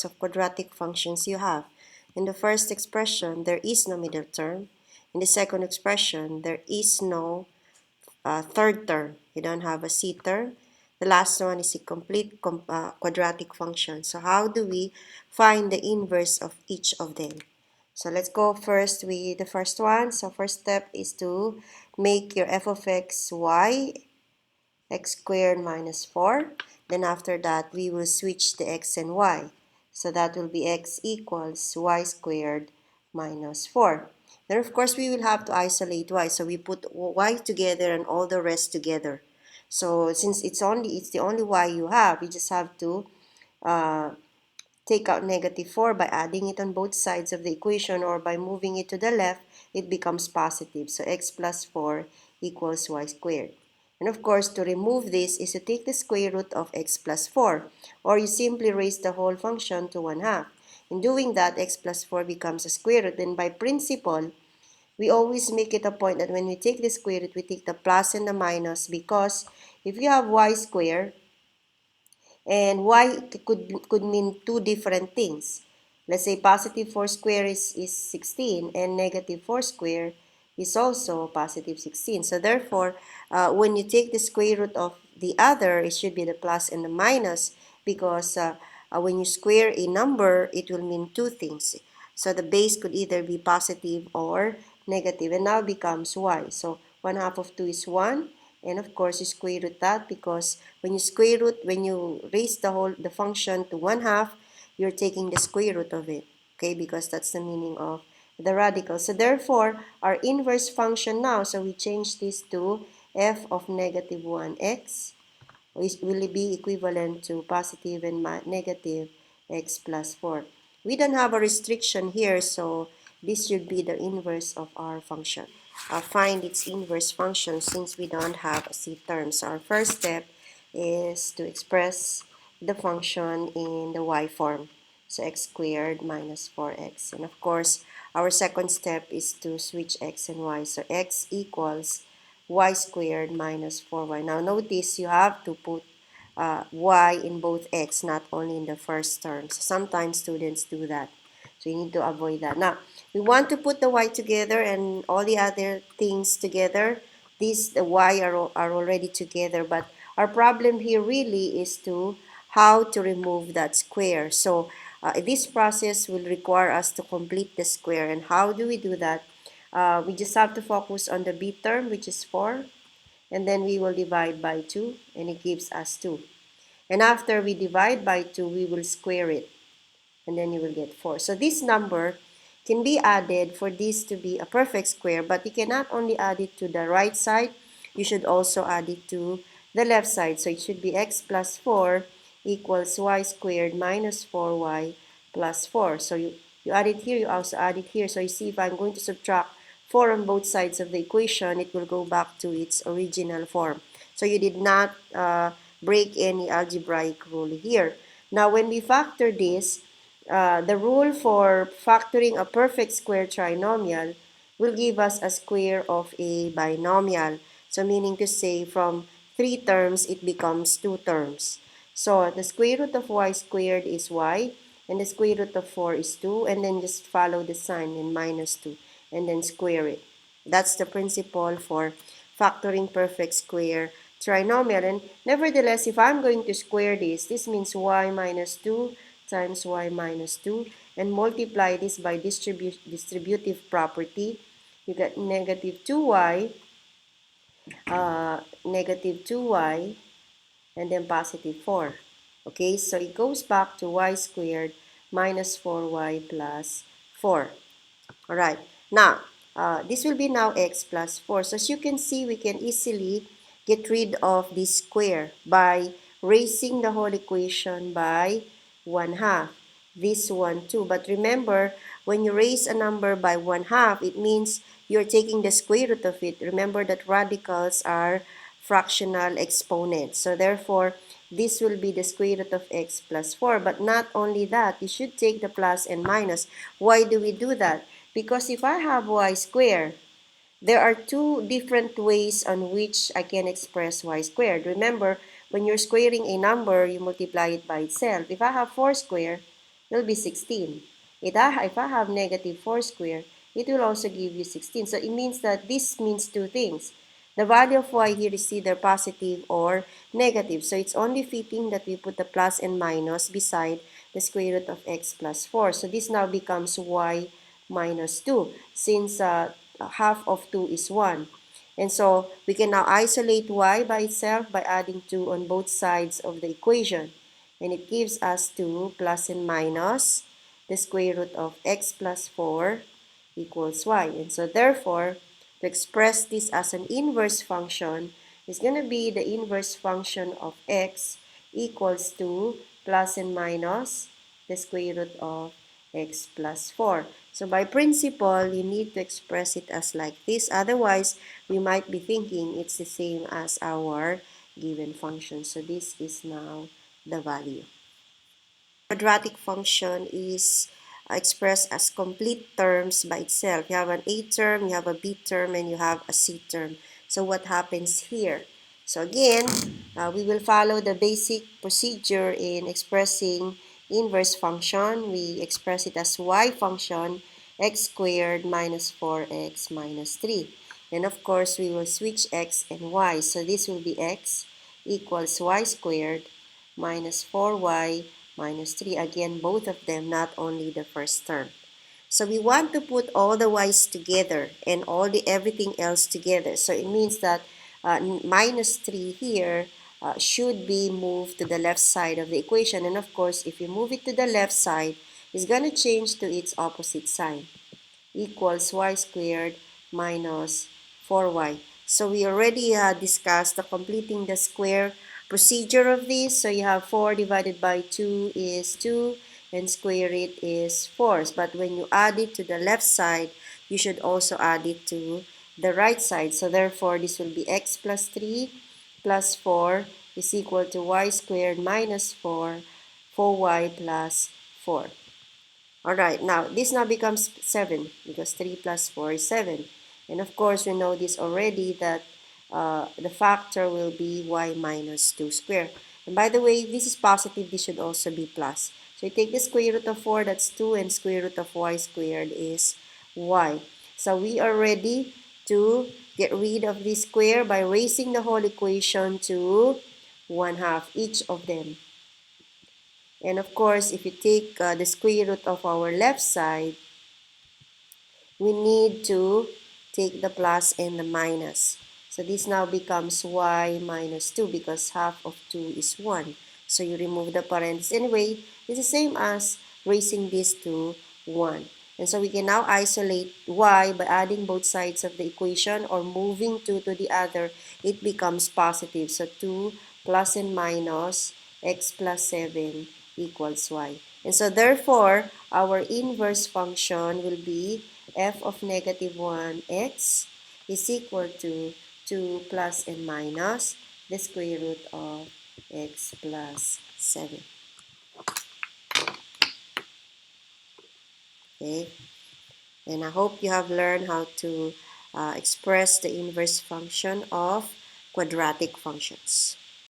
types of quadratic functions you have. In the first expression, there is no middle term. In the second expression, there is no third term. You don't have a c term. The last one is a complete quadratic function. So how do we find the inverse of each of them? So let's go first with the first one. So first step is to make your f of x y x squared minus 4. Then after that, we will switch the x and y. So that will be x equals y squared minus 4. Then of course, we will have to isolate y. So we put y together and all the rest together. So since it's the only y you have, you just have to uh, take out negative 4 by adding it on both sides of the equation, or by moving it to the left, it becomes positive. So x plus 4 equals y squared. And of course, to remove this is to take the square root of x plus 4, or you simply raise the whole function to 1/2. In doing that, x plus 4 becomes a square root. Then by principle, we always make it a point that when we take the square root, we take the plus and the minus, because if you have y squared, and y could mean two different things. Let's say positive 4 square is 16, and negative 4 square is also positive 16. So therefore, when you take the square root of the other, it should be the plus and the minus, because when you square a number, it will mean two things. So the base could either be positive or negative, and now becomes y. So 1/2 of 2 is 1. And of course, you square root that, because when you raise the function to 1/2, you're taking the square root of it. Okay, because that's the meaning of the radical. So therefore, our inverse function now, so we change this to f of negative 1x, will be equivalent to positive and negative x plus 4. We don't have a restriction here, so this should be the inverse of our function. Find its inverse function since we don't have a c term. So our first step is to express the function in the y form. So x squared minus 4x. And of course, our second step is to switch x and y. So x equals y squared minus 4y. Now notice you have to put y in both x, not only in the first term. So sometimes students do that. So you need to avoid that. Now, we want to put the y together and all the other things together. The y are already together, but our problem here really is to how to remove that square. So this process will require us to complete the square. And how do we do that? We just have to focus on the b term, which is 4, and then we will divide by 2, and it gives us 2. And after we divide by 2, we will square it, and then you will get 4. So this number can be added for this to be a perfect square, but you cannot only add it to the right side, you should also add it to the left side. So it should be x plus 4 equals y squared minus 4y plus 4. So you add it here, you also add it here. So you see, if I'm going to subtract 4 on both sides of the equation, it will go back to its original form. So you did not break any algebraic rule here. Now when we factor this, the rule for factoring a perfect square trinomial will give us a square of a binomial. So meaning to say, from 3 terms, it becomes 2 terms. So the square root of y squared is y, and the square root of 4 is 2, and then just follow the sign in minus 2, and then square it. That's the principle for factoring perfect square trinomial. And nevertheless, if I'm going to square this means y minus 2 times y minus 2, and multiply this by distributive property. You get negative 2y, and then positive 4. Okay, so it goes back to y squared minus 4y plus 4. All right, now this will be now x plus 4. So as you can see, we can easily get rid of this square by raising the whole equation by 1/2. This one too. But remember, when you raise a number by 1/2, it means you're taking the square root of it. Remember that radicals are fractional exponents. So therefore, this will be the square root of x plus 4. But not only that, you should take the plus and minus. Why do we do that? Because if I have y squared, there are two different ways on which I can express y squared. Remember, when you're squaring a number, you multiply it by itself. If I have 4 squared, will be 16. If I have negative 4 squared, it will also give you 16. So it means that this means two things. The value of y here is either positive or negative. So it's only fitting that we put the plus and minus beside the square root of x plus 4. So this now becomes y minus 2, since half of 2 is 1. And so we can now isolate y by itself by adding 2 on both sides of the equation. And it gives us 2 plus and minus the square root of x plus 4 equals y. And so therefore, to express this as an inverse function is going to be the inverse function of x equals to plus and minus the square root of x plus 4. So by principle, you need to express it as like this. Otherwise, we might be thinking it's the same as our given function. So this is now the value. Quadratic function is expressed as complete terms by itself. You have an A term, you have a B term, and you have a C term. So what happens here? So again, we will follow the basic procedure in expressing inverse function. We express it as y function, x squared minus 4x minus 3. And of course, we will switch x and y. So this will be x equals y squared minus 4y minus 3. Again, both of them, not only the first term. So we want to put all the y's together and everything else together. So it means that minus 3 here should be moved to the left side of the equation. And of course, if you move it to the left side, it's going to change to its opposite sign, equals y squared minus 4y. So we already discussed the completing the square procedure of this. So you have 4 divided by 2 is 2 and square root is 4. But when you add it to the left side, you should also add it to the right side. So therefore, this will be x plus 3 plus 4 is equal to y squared minus 4y plus 4. Alright, now this now becomes 7 because 3 plus 4 is 7. And of course, we know this already that the factor will be y minus 2 squared. And by the way, this is positive, this should also be plus. So you take the square root of 4, that's 2, and square root of y squared is y. So we are ready to get rid of this square by raising the whole equation to 1/2, each of them. And of course, if you take the square root of our left side, we need to take the plus and the minus. So this now becomes y minus 2 because half of 2 is 1. So you remove the parentheses. Anyway, it's the same as raising this to 1. And so we can now isolate y by adding both sides of the equation or moving 2 to the other. It becomes positive. So 2 plus and minus x plus 7 equals y. And so therefore, our inverse function will be f of negative 1x is equal to 2 plus and minus the square root of x plus 7. Okay, and I hope you have learned how to express the inverse function of quadratic functions.